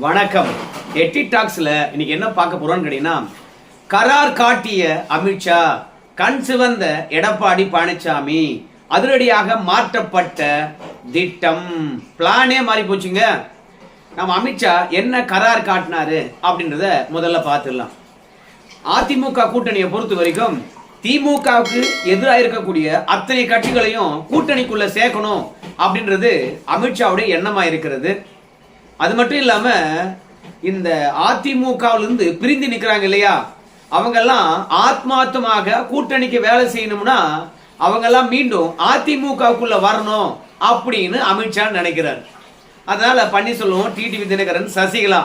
வணக்கம். எட்டி டாக்ஸ்ல இன்னைக்கு என்ன பார்க்க போறோம்னு கேட்டீங்கன்னா, கரார் காட்டிய அமித்ஷா, கண் சிவந்த எடப்பாடி பழனிசாமி, அதிரடியாக மாற்றப்பட்ட திட்டம், பிளானே மாறி போச்சுங்க. நம்ம அமித்ஷா என்ன கரார் காட்டினாரு அப்படின்றத முதல்ல பார்த்துடலாம். அதிமுக கூட்டணியை பொறுத்த வரைக்கும் திமுகவுக்கு எதிராக இருக்கக்கூடிய அத்தனை கட்சிகளையும் கூட்டணிக்குள்ள சேர்க்கணும் அப்படின்றது அமித்ஷாவுடைய எண்ணமா இருக்கிறது. அது மட்டும் இல்லாம இந்த அதிமுகவிலிருந்து பிரிந்து நிற்கிறாங்க இல்லையா, அவங்கெல்லாம் ஆத்மார்த்தமாக கூட்டணிக்கு வேலை செய்யணும்னா அவங்கெல்லாம் மீண்டும் அதிமுகவுக்குள்ள வரணும் அப்படின்னு அமித்ஷா நினைக்கிறார். அதனால பன்னீர்செல்வம், டிடிவி தினகரன், சசிகலா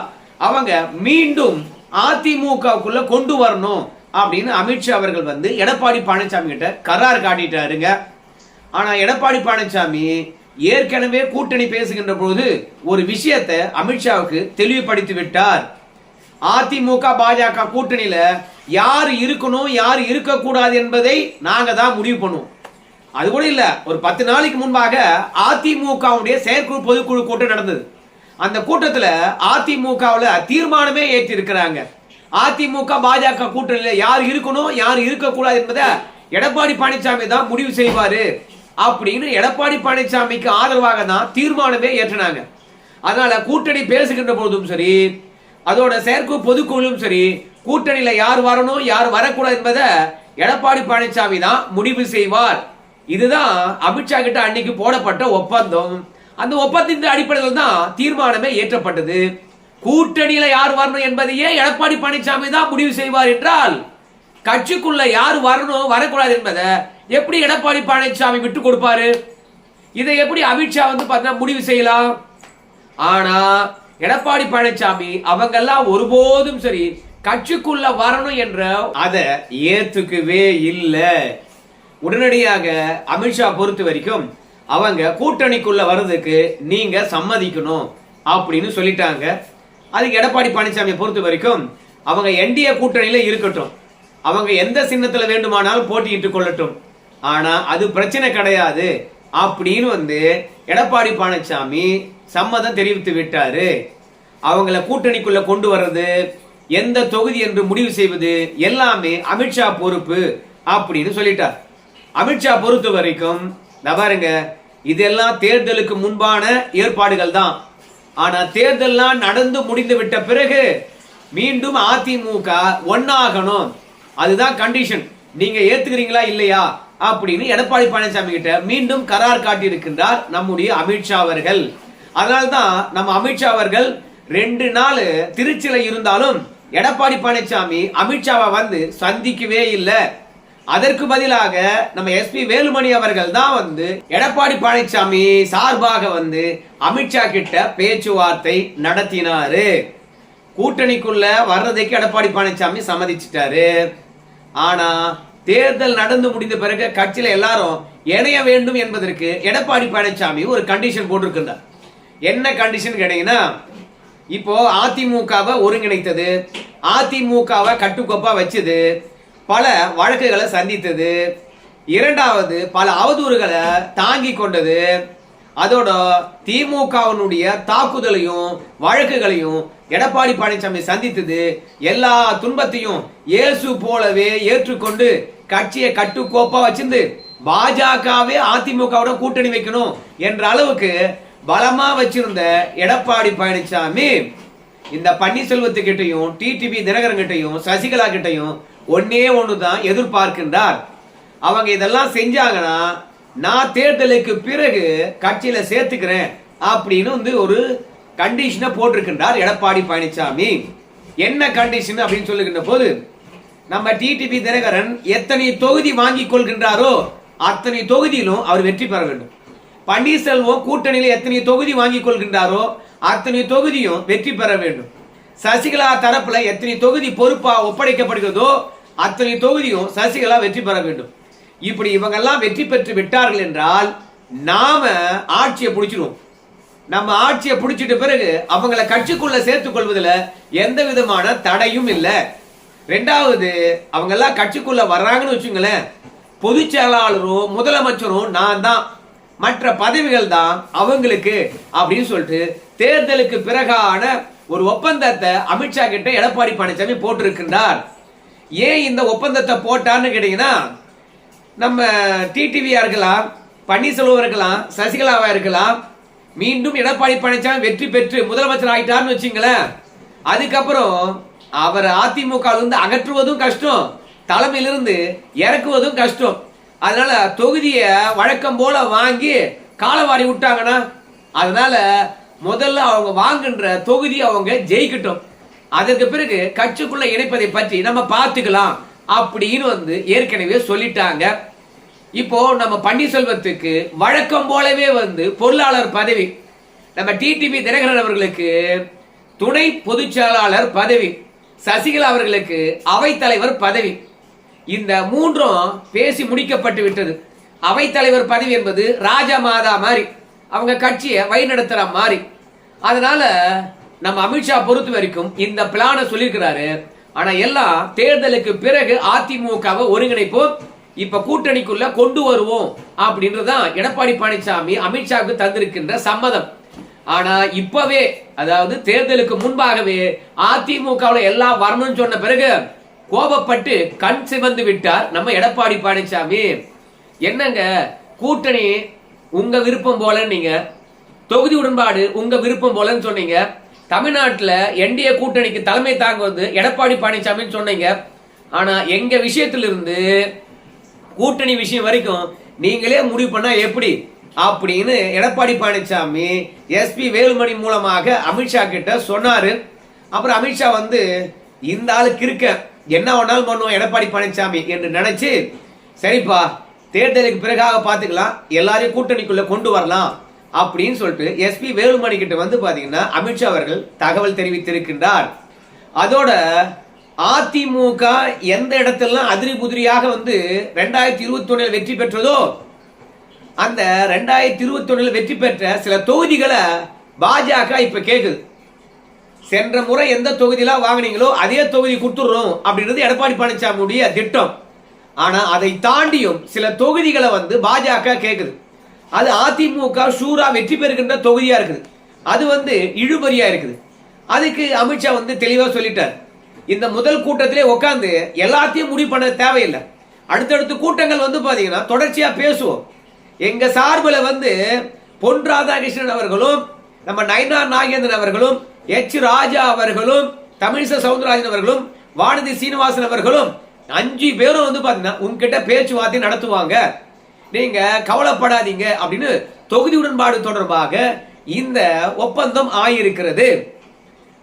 அவங்க மீண்டும் அதிமுகவுக்குள்ள கொண்டு வரணும் அப்படின்னு அமித்ஷா அவர்கள் எடப்பாடி பழனிசாமி கிட்ட கரார் காட்டிட்டாருங்க. ஆனா எடப்பாடி பழனிசாமி ஏற்கனவே கூட்டணி பேசுகின்ற பொழுது ஒரு விஷயத்தை அமித்ஷாவுக்கு தெளிவுபடுத்தி விட்டார். அதிமுக பாஜக கூட்டணியில யார் இருக்கணும் யார் இருக்கக்கூடாது என்பதை நாங்க தான் முடிவு பண்ணுவோம். அது கூட இல்ல, ஒரு 10 நாளைக்கு முன்பாக அதிமுகவுடைய செயற்குழு பொதுக்குழு கூட்டம் நடந்தது. அந்த கூட்டத்தில் அதிமுகவுல தீர்மானமே ஏற்றி இருக்கிறாங்க. அதிமுக பாஜக கூட்டணியில யார் இருக்கணும் யார் இருக்கக்கூடாது என்பதை எடப்பாடி பழனிசாமி தான் முடிவு செய்வாரு அப்படின்னு எடப்பாடி பழனிசாமிக்கு ஆதரவாக தான் தீர்மானமே ஏற்றினாங்க. அதனால கூட்டணி பேசுகின்ற போதும் சரி, அதோட செயற்குழு பொதுக்குழுவும் சரி, கூட்டணியில யார் வரணும் யார் வரக்கூடாது என்பதை எடப்பாடி பழனிசாமி தான் முடிவு செய்வார். இதுதான் அமித்ஷா கிட்ட அன்னைக்கு போடப்பட்ட ஒப்பந்தம். அந்த ஒப்பந்தத்தின் அடிப்படையில் தான் தீர்மானமே ஏற்றப்பட்டது. கூட்டணியில யார் வரணும் என்பதையே எடப்பாடி பழனிசாமி தான் முடிவு செய்வார் என்றால், கட்சிக்குள்ள யார் வரணும் வரக்கூடாது என்பதை எப்படி எடப்பாடி பழனிசாமி விட்டு கொடுப்பாரு? இதை எப்படி அமித்ஷா முடிவு செய்யலாம்? ஆனா எடப்பாடி பழனிசாமி அவங்கெல்லாம் ஒருபோதும் சரி கட்சிக்குள்ள வரணும் என்ற அதை ஏத்துக்கவே இல்லை. உடனடியாக அமித்ஷா பொறுத்த வரைக்கும் அவங்க கூட்டணிக்குள்ள வர்றதுக்கு நீங்க சம்மதிக்கணும் அப்படின்னு சொல்லிட்டாங்க. அதுக்கு எடப்பாடி பழனிசாமியை பொறுத்த வரைக்கும் அவங்க என்டிஏ கூட்டணியில இருக்கட்டும், அவங்க எந்த சின்னத்துல வேண்டுமானாலும் போட்டியிட்டுக் கொள்ளட்டும், ஆனா அது பிரச்சனை கிடையாது அப்படின்னு எடப்பாடி பழனிசாமி சம்மதம் தெரிவித்து விட்டாரு. அவங்கள கூட்டணிக்குள்ள கொண்டு வர்றது, எந்த தொகுதி என்று முடிவு செய்வது எல்லாமே அமித்ஷா பொறுப்பு அப்படின்னு சொல்லிட்டார். அமித்ஷா பொறுத்த வரைக்கும் பாருங்க, இதெல்லாம் தேர்தலுக்கு முன்பான ஏற்பாடுகள் தான். ஆனா தேர்தல்லாம் நடந்து முடிந்து விட்ட பிறகு மீண்டும் அதிமுக ஒன்னாகணும், அதுதான் கண்டிஷன். நீங்க ஏத்துக்கிறீங்களா இல்லையா அப்படின்னு எடப்பாடி பழனிசாமி கிட்ட மீண்டும் கரார் காட்டி இருக்கின்றார் நம்முடைய அமித்ஷா அவர்கள். அதனால்தான் நம்ம அமித்ஷா அவர்கள் 2 நாள் திருச்சியில இருந்தாலும் எடப்பாடி பழனிசாமி அமித்ஷாவை சந்திக்கவே இல்லை. அதற்கு பதிலாக நம்ம எஸ்பி வேலுமணி அவர்கள் தான் எடப்பாடி பழனிசாமி சார்பாக அமித்ஷா கிட்ட பேச்சுவார்த்தை நடத்தினாரு. கூட்டணிக்குள்ள வர்றதுக்கு எடப்பாடி பழனிசாமி சம்மதிச்சிட்டாரு. ஆனா தேர்தல் நடந்து முடிந்த பிறகு கட்சியில எல்லாரும் இணைய வேண்டும் என்பதற்கு எடப்பாடி பழனிசாமி ஒரு கண்டிஷன் போட்டிருக்கிறார். என்ன கண்டிஷன் கேட்டீங்கன்னா, இப்போ அதிமுகவை ஒருங்கிணைத்தது, அதிமுகவை கட்டுக்கோப்பா வச்சது, பல வழக்குகளை சந்தித்தது, இரண்டாவது பல அவதூறுகளை தாங்கி கொண்டது, அதோட திமுகவினுடைய தாக்குதலையும் வழக்குகளையும் எடப்பாடி பழனிசாமி சந்தித்தது, எல்லா துன்பத்தையும் இயேசு போலவே ஏற்றுக்கொண்டு கட்சியை கட்டுக்கோப்பா வச்சிருந்து பாஜகவே அதிமுகவோட கூட்டணி வைக்கணும் என்ற அளவுக்கு பலமா வச்சிருந்த எடப்பாடி பழனிசாமி இந்த பன்னீர்செல்வத்துக்கிட்டையும், டிடிவி தினகரன் கிட்டையும், சசிகலா கிட்டையும் ஒன்னே ஒண்ணுதான் எதிர்பார்க்கின்றார். அவங்க இதெல்லாம் செஞ்சாங்கன்னா நான் தேர்தலுக்கு பிறகு கட்சியில சேர்த்துக்கிறேன் அப்படின்னு ஒரு கண்டிஷனை போட்டிருக்கின்றார் எடப்பாடி பழனிசாமி. என்ன கண்டிஷன் அப்படின்னு சொல்லுகின்ற போது, நம்ம டிடிவி தினகரன் எத்தனை தொகுதி வாங்கி கொள்கின்றாரோ அத்தனை தொகுதியிலும் அவர் வெற்றி பெற வேண்டும். பன்னீர்செல்வம் கூட்டணியில எத்தனை தொகுதி வாங்கி கொள்கின்றாரோ அத்தனை தொகுதியும் வெற்றி பெற வேண்டும். சசிகலா தரப்புல எத்தனை தொகுதி பொறுப்பா ஒப்படைக்கப்படுகிறதோ அத்தனை தொகுதியும் சசிகலா வெற்றி பெற வேண்டும். இப்படி இவங்க எல்லாம் வெற்றி பெற்று விட்டார்கள் என்றால் நாம ஆட்சியை பிடிச்சிடுவோம். நம்ம ஆட்சியை பிடிச்சிட்ட பிறகு அவங்கள கட்சிக்குள்ள சேர்த்துக் கொள்வதில் எந்த விதமான தடையும் இல்லை. ரெண்டாவது, அவங்க எல்லாம் கட்சிக்குள்ள வர்றாங்கன்னு வச்சுங்களேன், பொதுச் செயலாளரும் முதலமைச்சரும் நான் தான், மற்ற பதவிகள் தான் அவங்களுக்கு அப்படின்னு சொல்லிட்டு தேர்தலுக்கு பிறகான ஒரு ஒப்பந்தத்தை அமித்ஷா கிட்ட எடப்பாடி பழனிசாமி போட்டிருக்கின்றார். ஏன் இந்த ஒப்பந்தத்தை போட்டார்னு கேட்டீங்கன்னா, நம்ம டிடிவியா இருக்கலாம், பன்னீர்செல்வம் இருக்கலாம், சசிகலாவா இருக்கலாம், மீண்டும் எடப்பாடி பழனிசாமி வெற்றி பெற்று முதலமைச்சர் ஆயிட்டார்னு வச்சுங்களேன், அதுக்கப்புறம் அவர் அதிமுக அகற்றுவதும் கஷ்டம், தலைமையிலிருந்து இறக்குவதும் கஷ்டம். அதனால தொகுதியை வழக்கம் போல வாங்கி காலவாரி விட்டாங்கன்னா, அதனால முதல்ல அவங்க வாங்குன்ற தொகுதி அவங்க ஜெயிக்கட்டும், அதற்கு பிறகு கட்சிக்குள்ள இணைப்பதை பற்றி நம்ம பார்த்துக்கலாம் அப்படின்னு ஏற்கனவே சொல்லிட்டாங்க. இப்போ நம்ம பன்னீர்செல்வத்துக்கு வழக்கம் போலவே பொருளாளர் பதவி, நம்ம டிடிவி தினகரன் அவர்களுக்கு துணை பொதுச் செயலாளர் பதவி, சசிகலா அவர்களுக்கு அவைத்தலைவர் பதவி, இந்த மூன்றும் பேசி முடிக்கப்பட்டு விட்டது. அவைத்தலைவர் பதவி என்பது ராஜா மாதா மாதிரி, அவங்க கட்சியை வழிநடத்துற மாதிரி. அதனால நம்ம அமித்ஷா பொறுத்த வரைக்கும் இந்த பிளான சொல்லியிருக்கிறாரு. ஆனா எல்லாம் தேர்தலுக்கு பிறகு அதிமுகவை ஒருங்கிணைப்போம், இப்ப கூட்டணிக்குள்ள கொண்டு வருவோம் அப்படின்றதான் எடப்பாடி பழனிசாமி அமித்ஷாவுக்கு தந்திருக்கின்ற சம்மதம். ஆனா இப்பவே, அதாவது தேர்தலுக்கு முன்பாகவே அதிமுகவில் எல்லாம் வரணும்னு சொன்ன பிறகு கோபப்பட்டு கண் சிவந்து விட்டார் நம்ம எடப்பாடி பழனிசாமி. என்னங்க கூட்டணி உங்க விருப்பம் போல, நீங்க தொகுதி உடன்பாடு உங்க விருப்பம் போலன்னு சொன்னீங்க, தமிழ்நாட்டில் என்டிஏ கூட்டணிக்கு தலைமை தாங்குவது எடப்பாடி பழனிசாமி சொன்னீங்க. ஆனா எங்க விஷயத்திலிருந்து கூட்டணி விஷயம் வரைக்கும் நீங்களே முடிவு பண்ணா எப்படி அப்படின்னு எடப்பாடி பழனிசாமி எஸ்பி வேலுமணி மூலமாக அமித்ஷா கிட்ட சொன்னாரு. அப்புறம் அமித்ஷா இந்த ஆளுக்கு இருக்க என்ன வேணாலும் பண்ணுவோம் எடப்பாடி பழனிசாமி என்று நினைச்சு, சரிப்பா தேர்தலுக்கு பிறகாக பார்த்துக்கலாம், எல்லாரையும் கூட்டணிக்குள்ள கொண்டு வரலாம் அப்படின்னு சொல்லிட்டு எஸ்பி வேலுமணி கிட்ட பாத்தீங்கன்னா அமித்ஷா அவர்கள் தகவல் தெரிவித்திருக்கின்றார். அதோட அதிமுக எந்த இடத்துல அதிரி புதிரியாக 2021 வெற்றி பெற்றதோ, அந்த 2021 வெற்றி பெற்ற சில தொகுதிகளை பாஜக இப்ப கேக்குது. சென்ற முறை எந்த தொகுதியெல்லாம் வாங்கினீங்களோ அதே தொகுதி கொடுத்துடுறோம் அப்படின்றது எடப்பாடி பழனிசாமியுடைய திட்டம். ஆனா அதை தாண்டியும் சில தொகுதிகளை பாஜக கேக்குது. அது அதிமுக ஷூரா வெற்றி பெறுகின்ற தொகுதியா இருக்குது, அது இழுபறியா இருக்குது. அதுக்கு அமித்ஷா தெளிவா சொல்லிட்டார், இந்த முதல் கூட்டத்திலே உட்கார்ந்து எல்லாத்தையும் முடிவு பண்ண தேவையில்லை, அடுத்தடுத்த கூட்டங்கள் பாத்தீங்கன்னா தொடர்ச்சியா பேசுவோம். எங்க சார்பில் பொன் ராதாகிருஷ்ணன் அவர்களும், நம்ம நயனார் நாகேந்திரன் அவர்களும், எச் ராஜா அவர்களும், தமிழிசை சவுந்தரராஜன் அவர்களும், வானதி சீனிவாசன் அவர்களும் 5 பேரும் பாத்தீங்கன்னா உங்ககிட்ட பேச்சுவார்த்தை நடத்துவாங்க, நீங்க கவலைப்படாதீங்க அப்படின்னு தொகுதி உடன்பாடு தொடர்பாக இந்த ஒப்பந்தம் ஆகியிருக்கிறது.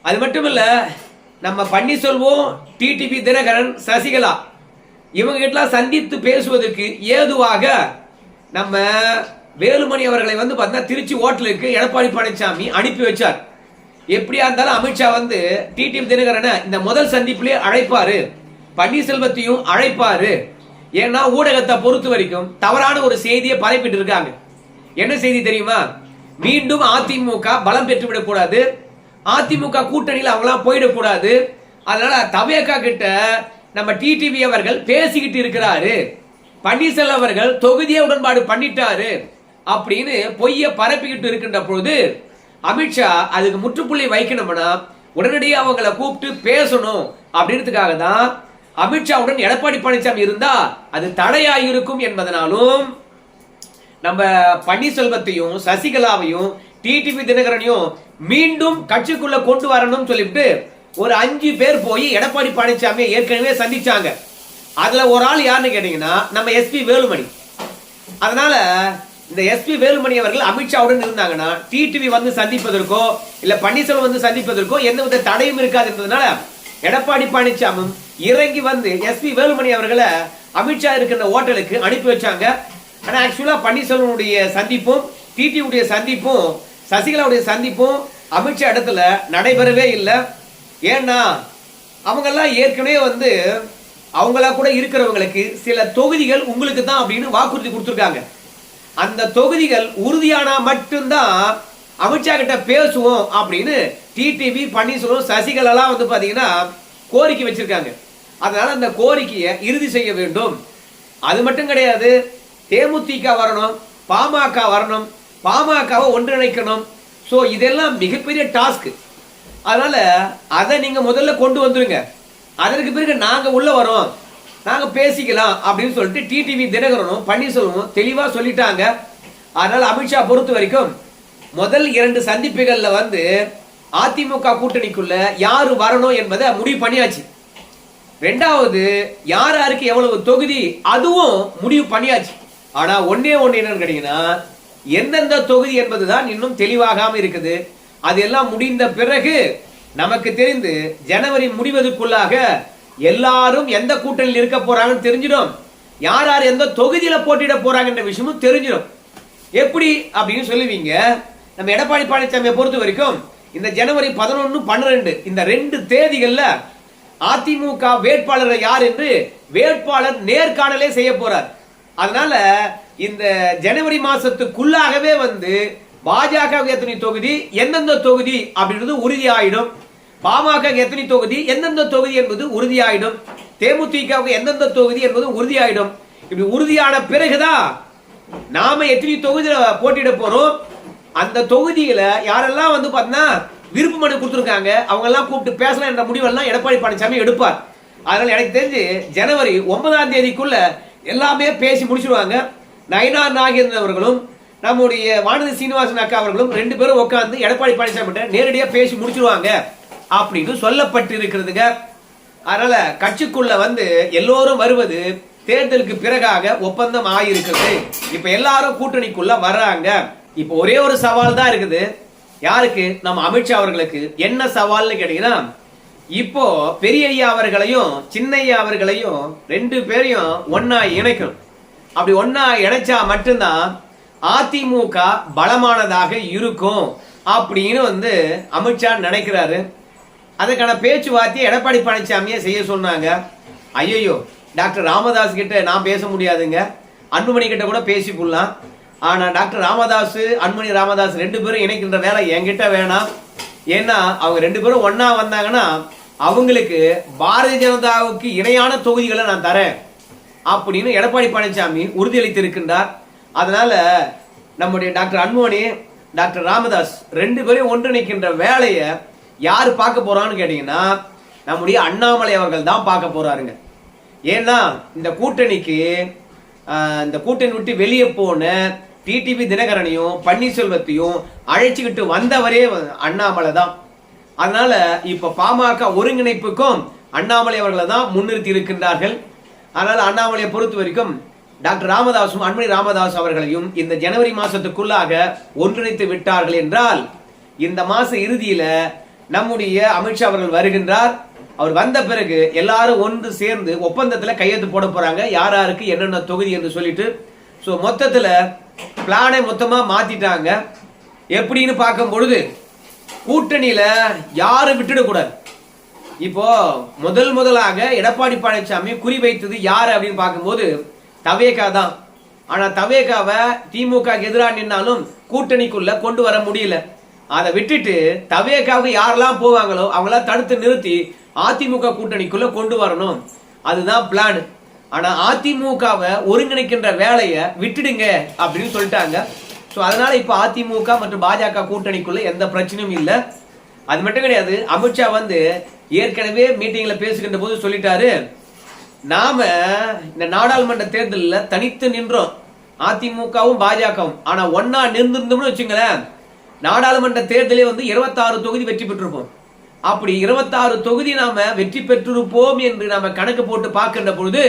அது மட்டுமல்ல, நம்ம பன்னீர்செல்வம், டிடிவி தினகரன், சசிகலா இவங்க கிட்ட சந்தித்து பேசுவதற்கு ஏதுவாக நம்ம வேலுமணி அவர்களை பாத்தீங்கன்னா திருச்சி ஹோட்டலுக்கு எடப்பாடி பழனிசாமி அனுப்பி வச்சார். எப்படியா இருந்தாலும் அமித்ஷா டிடிவி தினகரனை இந்த முதல் சந்திப்பிலே அழைப்பாரு, பன்னீர்செல்வத்தையும் அழைப்பாரு. ஏன்னா ஊடகத்தை பொறுத்த வரைக்கும் தவறான ஒரு செய்தியை பரப்பிட்டு இருக்காங்க. என்ன செய்தி தெரியுமா? மீண்டும் அதிமுக பலம் பெற்றுவிடக் கூடாது, அதிமுக கூட்டணியில் அவங்களாம் போயிடக்கூடாது, அதனால தவேகா கிட்ட நம்ம டிடிவி அவர்கள் பேசிக்கிட்டு இருக்கிறாரு, பன்னீர்செல்வம் அவர்கள் தொகுதியை உடன்பாடு பண்ணிட்டாரு அப்படின்னு பொய்ய பரப்பிக்கிட்டு இருக்கின்ற பொழுது அமித்ஷா அதுக்கு முற்றுப்புள்ளி வைக்கணும்னா உடனடியாக அவங்களை கூப்பிட்டு பேசணும் அப்படின்றதுக்காக தான் அமித்ஷாவுடன் எடப்பாடி பழனிசாமி இருந்தா அது தடையாயிருக்கும் என்பதனாலும் நம்ம பன்னீர்செல்வத்தையும் சசிகலாவையும் டிடிவி தினகரனையும் மீண்டும் கட்சிக்குள்ள கொண்டு வரணும் சொல்லிட்டு ஒரு 5 பேர் போய் எடப்பாடி பழனிசாமியை ஏற்கனவே சந்திச்சாங்க. அதுல ஒரு ஆள் யாருன்னு கேட்டீங்கன்னா நம்ம எஸ்பி வேலுமணி. அதனால இந்த எஸ்பி வேலுமணி அவர்கள் அமித்ஷாவுடன் இருந்தாங்கன்னா டிடிவி சந்திப்பதற்கோ இல்ல பன்னீர்செல்வம் சந்திப்பதற்கோ எந்தவித தடையும் இருக்காது என்பதனால எடப்பாடி பழனிசாமி இறங்கி எஸ்பி வேலுமணி அவர்களை அமித்ஷா இருக்கின்ற ஹோட்டலுக்கு அனுப்பி வச்சாங்க. ஆனா ஆக்சுவலா பன்னீர்செல்வனுடைய சந்திப்பும் டிடிவியுடைய சந்திப்பும் சசிகலாவுடைய சந்திப்பும் அமித்ஷா இடத்துல நடைபெறவே இல்லை. ஏன்னா அவங்கெல்லாம் ஏற்கனவே அவங்களா கூட இருக்கிறவங்களுக்கு சில தொகுதிகள் உங்களுக்கு தான் அப்படின்னு வாக்குறுதி கொடுத்துருக்காங்க. அந்த தொகுதிகள் உறுதியானா மட்டும்தான் அமித்ஷா கிட்ட பேசுவோம் அப்படின்னு டிடிவி பன்னீர்செல்வம் சசிகலாம் பாத்தீங்கன்னா கோரிக்கை வச்சிருக்காங்க. அதனால அந்த கோரிக்கையை இறுதி செய்ய வேண்டும். அது மட்டும் கிடையாது, தேமுதிக வரணும், பாமக வரணும், பாமகவை ஒன்றிணைக்கணும். ஸோ இதெல்லாம் மிகப்பெரிய டாஸ்க். அதனால அதை நீங்க முதல்ல கொண்டு வந்துருங்க. அதற்கு பிறகு நாங்க உள்ள வரோம், நாங்க பேசிக்கலாம் அப்படின்னு சொல்லிட்டு டிடிவி தினகரனும் பன்னீர்செல்வமும் தெளிவா சொல்லிட்டாங்க. அதனால அமித்ஷா பொறுத்த வரைக்கும் முதல் 2 சந்திப்புகள்ல வந்து அதிமுக கூட்டணிக்குள்ள யாரு வரணும் என்பதை முடிவு பண்ணியாச்சு. 2வது யார் யாருக்கு எவ்வளவு தொகுதி அதுவும் முடிவு பண்ணியாச்சு. ஆனா ஒன்னே ஒண்ணு என்னன்னு கேட்டீங்கன்னா, எந்தெந்த தொகுதி என்பதுதான் இன்னும் தெளிவாகாம இருக்குது. அது எல்லாம் முடிந்த பிறகு நமக்கு தெரிந்து ஜனவரி முடிவதற்குள்ளாக எல்லாரும் எந்த கூட்டணியில் இருக்க போறாங்கன்னு தெரிஞ்சிடும். யார் யார் எந்த தொகுதியில போட்டியிட போறாங்கன்ற விஷயமும் தெரிஞ்சிடும். எப்படி அப்படின்னு சொல்லுவீங்க. நம்ம எடப்பாடி பழனிசாமியை பொறுத்த வரைக்கும் இந்த ஜனவரி 11, 12 இந்த 2 தேதிகள்ல அதிமுக வேட்பாளர் யார் என்று வேட்பாளர் நேர்காணலே செய்ய போறார். அதனால இந்த ஜனவரி மாசத்துக்குள்ளாகவே வந்து பாஜக எத்தனை தொகுதி எந்தெந்த தொகுதி அப்படின்றது உறுதியாயிடும். பாமக எத்தனை தொகுதி எந்தெந்த தொகுதி என்பது உறுதியாயிடும். தேமுதிக எந்தெந்த தொகுதி என்பது உறுதியாயிடும். இப்படி உறுதியான பிறகுதான் நாம எத்தனை தொகுதியில போட்டியிட போறோம், அந்த தொகுதியில யாரெல்லாம் வந்து பாத்தீங்கன்னா விருப்ப மனு கொடுத்துருக்காங்க அவங்க எல்லாம் கூப்பிட்டு பேசலாம் என்ற முடிவெல்லாம் எடப்பாடி பழனிசாமி எடுப்பார். அதனால எனக்கு தெரிஞ்சு ஜனவரி 9ஆம் தேதிக்குள்ள எல்லாமே பேசி முடிச்சிருவாங்க. நயினார் நாகேந்திரன் அவர்களும் நம்முடைய வானதி சீனிவாசன் அக்கா அவர்களும் 2 பேரும் உட்கார்ந்து எடப்பாடி பழனிசாமி நேரடியா பேசி முடிச்சிருவாங்க அப்படின்னு சொல்லப்பட்டு இருக்கிறதுங்க. அதனால கட்சிக்குள்ள வந்து எல்லோரும் வருவது தேர்தலுக்கு பிறகாக ஒப்பந்தம் ஆகியிருக்கிறது. இப்ப எல்லாரும் கூட்டணிக்குள்ள வர்றாங்க. இப்ப ஒரே ஒரு சவால் தான் இருக்குது. யாருக்கு? நம்ம அமித்ஷா அவர்களுக்கு. என்ன சவால்னு கேட்டீங்கன்னா, இப்போ பெரிய ஐயா அவர்களையும் சின்ன ஐயா அவர்களையும் 2 பேரையும் ஒன்னா இணைக்கணும். அப்படி ஒன்னா இணைச்சா மட்டும்தான் அதிமுக பலமானதாக இருக்கும் அப்படின்னு வந்து அமித்ஷா நினைக்கிறாரு. அதுக்கான பேச்சுவார்த்தையை எடப்பாடி பழனிசாமியை செய்ய சொன்னாங்க. ஐயோ, டாக்டர் ராமதாஸ் கிட்ட நான் பேச முடியாதுங்க, அன்புமணி கிட்ட கூட பேசி கொள்ளலாம். ஆனா டாக்டர் ராமதாஸ் அன்புமணி ராமதாஸ் 2 பேரும் இணைக்கின்ற வேலை என்கிட்ட வேணாம். ஏன்னா அவங்க 2 பேரும் ஒன்னா வந்தாங்கன்னா அவங்களுக்கு பாரதிய ஜனதாவுக்கு இணையான தொகுதிகளை நான் தரேன் அப்படின்னு எடப்பாடி பழனிசாமி உறுதியளித்திருக்கின்றார். அதனால நம்முடைய டாக்டர் அன்புமணி டாக்டர் ராமதாஸ் 2 பேரையும் ஒன்றிணைக்கின்ற வேலையை யாரு பார்க்க போறான்னு கேட்டீங்கன்னா நம்முடைய அண்ணாமலை அவர்கள் தான் பார்க்க போறாருங்க. ஏன்னா இந்த கூட்டணிக்கு இந்த கூட்டணி விட்டு வெளியே போன டிடிவி தினகரனையும் பன்னீர்செல்வத்தையும் அழைச்சுக்கிட்டு வந்தவரே அண்ணாமலை தான். அதனால இப்ப பாமக ஒருங்கிணைப்புக்கும் அண்ணாமலை அவர்களை தான் முன்னிறுத்தி இருக்கின்றார்கள். அதனால அண்ணாமலையை பொறுத்த வரைக்கும் டாக்டர் ராமதாசும் அன்புமணி ராமதாஸ் அவர்களையும் இந்த ஜனவரி மாசத்துக்குள்ளாக ஒன்றிணைத்து விட்டார்கள் என்றால் இந்த மாச இறுதியில நம்முடைய அமித்ஷா அவர்கள் வருகின்றார். அவர் வந்த பிறகு எல்லாரும் ஒன்று சேர்ந்து ஒப்பந்தத்தில் கையெழுத்து போட போறாங்க, யார் யாருக்கு என்னென்ன தொகுதி என்று சொல்லிட்டு. ஸோ மொத்தத்தில் பிளானை மொத்தமா மாத்திட்டாங்க. எப்படின்னு பார்க்கும் பொழுது கூட்டணியில யாரும் விட்டுடக்கூடாது. இப்போ முதலாக எடப்பாடி பழனிசாமி குறிவைத்தது யாரு அப்படின்னு பார்க்கும்போது தவேகா தான். ஆனா தவேகாவை திமுக எதிராக நின்னாலும் கூட்டணிக்குள்ள கொண்டு வர முடியல. அதை விட்டுட்டு தவேகாவுக்கு யாரெல்லாம் போவாங்களோ அவங்களாம் தடுத்து நிறுத்தி அதிமுக கூட்டணிக்குள்ள கொண்டு வரணும், அதுதான் பிளான். ஆனா அதிமுகவை ஒருங்கிணைக்கின்ற வேலையை விட்டுடுங்க அப்படின்னு சொல்லிட்டாங்க. ஸோ அதனால இப்ப அதிமுக மற்றும் பாஜக கூட்டணிக்குள்ள எந்த பிரச்சனையும் இல்லை. அது மட்டும் கிடையாது, அமித்ஷா வந்து ஏற்கனவே மீட்டிங்ல பேசுகின்ற போது சொல்லிட்டாரு, நாம இந்த நாடாளுமன்ற தேர்தலில் தனித்து நின்றோம் அதிமுகவும் பாஜகவும். ஆனா ஒன்னா நின்றுந்தோம்னு வச்சுங்களேன், நாடாளுமன்ற தேர்தலே வந்து 26 தொகுதி வெற்றி பெற்றிருப்போம். அப்படி 26 தொகுதி நாம வெற்றி பெற்றிருப்போம் என்று நாம கணக்கு போட்டு பார்க்கின்ற பொழுது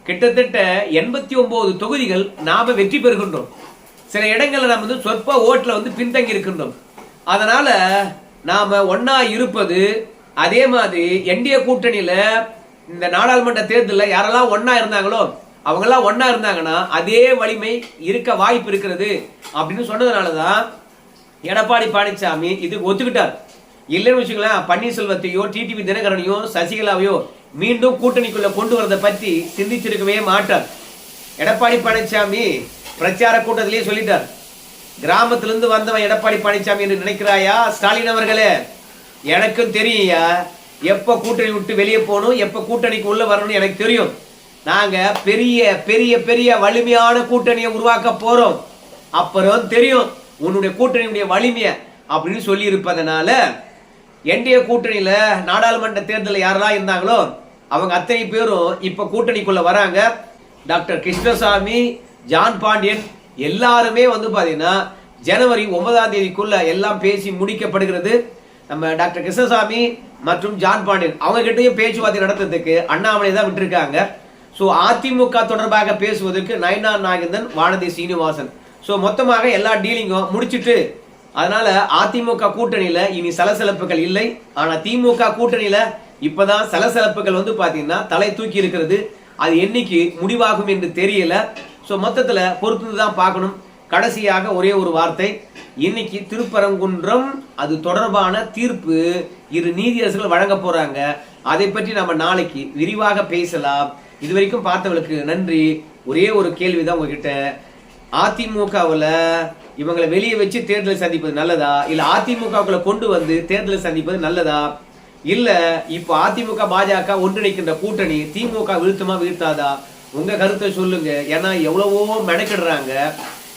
கிட்டத்தட்ட 89 தொகுதிகள் நாம வெற்றி பெறுகின்றோம். சில இடங்கள்ல நாம வந்து சொற்ப ஓட்டுல வந்து பின்தங்கி இருக்கின்றோம். அதனால நாம ஒன்னா இருப்பது, அதே மாதிரி என்டிஏ கூட்டணியில இந்த நாடாளுமன்ற தேர்தலில் யாரெல்லாம் ஒன்னா இருந்தாங்களோ அவங்க எல்லாம் ஒன்னா இருந்தாங்கன்னா அதே வலிமை இருக்க வாய்ப்பு இருக்கிறது அப்படின்னு சொன்னதுனாலதான் எடப்பாடி பழனிசாமி இதுக்கு ஒத்துக்கிட்டார். இல்லைன்னு வச்சுக்கலாம், பன்னீர்செல்வத்தையோ டிடிவி தினகரனையோ சசிகலாவையோ மீண்டும் கூட்டணிக்குள்ள கொண்டு வரதை பத்தி சிந்திச்சிருக்கவே மாட்டார். எடப்பாடி பழனிசாமி பிரச்சார கூட்டத்திலேயே சொல்லிட்டார், கிராமத்திலிருந்து வந்தவன் எடப்பாடி பழனிசாமி என்று நினைக்கிறாயா ஸ்டாலின் அவர்களே? எனக்கும் தெரியா எப்ப கூட்டணி விட்டு வெளியே போகணும், எப்ப கூட்டணிக்கு உள்ள வரணும் எனக்கு தெரியும். நாங்க பெரிய பெரிய பெரிய வலிமையான கூட்டணியை உருவாக்க போறோம், அப்புறம் தெரியும் உன்னுடைய கூட்டணியுடைய வலிமைய அப்படின்னு சொல்லி இருப்பதனால என்டிஏ கூட்டணியில நாடாளுமன்ற தேர்தலில் யாரெல்லாம் இருந்தாங்களோ அவங்க அத்தனை பேரும் இப்ப கூட்டணிக்குள்ள வராங்க. டாக்டர் கிருஷ்ணசாமி, ஜான் பாண்டியன் எல்லாருமே வந்து பாத்தீங்கன்னா ஜனவரி 9ஆம் தேதிக்குள்ள எல்லாம் பேசி முடிக்கப்படுகிறது. நம்ம டாக்டர் கிருஷ்ணசாமி மற்றும் ஜான் பாண்டியன் அவங்க கிட்டயும் பேச்சுவார்த்தை நடத்துறதுக்கு அண்ணாமலை தான் விட்டுருக்காங்க. ஸோ அதிமுக தொடர்பாக பேசுவதற்கு நயினார் நாகேந்திரன், வானதி சீனிவாசன், ஸோ மொத்தமாக எல்லா டீலிங்கும் முடிச்சிட்டு, அதனால அதிமுக கூட்டணியில இனி சலசலப்புகள் இல்லை. ஆனா திமுக கூட்டணியில இப்பதான் சலசலப்புகள் வந்து பாத்தீங்கன்னா தலை தூக்கி இருக்கிறது. அது என்னைக்கு முடிவாகும் என்று தெரியல. ஸோ மொத்தத்துல பொறுத்து தான் பார்க்கணும். கடைசியாக ஒரே ஒரு வார்த்தை, இன்னைக்கு திருப்பரங்குன்றம் அது தொடர்பான தீர்ப்பு இரு நீதியரசர்கள் வழங்க போறாங்க. அதை பற்றி நம்ம நாளைக்கு விரிவாக பேசலாம். இதுவரைக்கும் பார்த்தவர்களுக்கு நன்றி. ஒரே ஒரு கேள்விதான் உங்ககிட்ட, அதிமுகவுல இவங்களை வெளியே வச்சு தேர்தலை சந்திப்பது நல்லதா, இல்ல அதிமுகவுக்குள்ள கொண்டு வந்து தேர்தலை சந்திப்பது நல்லதா, இல்ல இப்ப அதிமுக பாஜக ஒன்றிணைக்கின்ற கூட்டணி திமுக வீழ்த்துமா வீழ்த்தாதா? உங்க கருத்தை சொல்லுங்க. ஏன்னா எவ்வளவோ மெனக்கிடுறாங்க,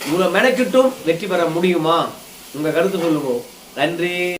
இவ்வளவு மெனக்கிட்டும் வெற்றி பெற முடியுமா? உங்க கருத்து சொல்லுங்க. நன்றி.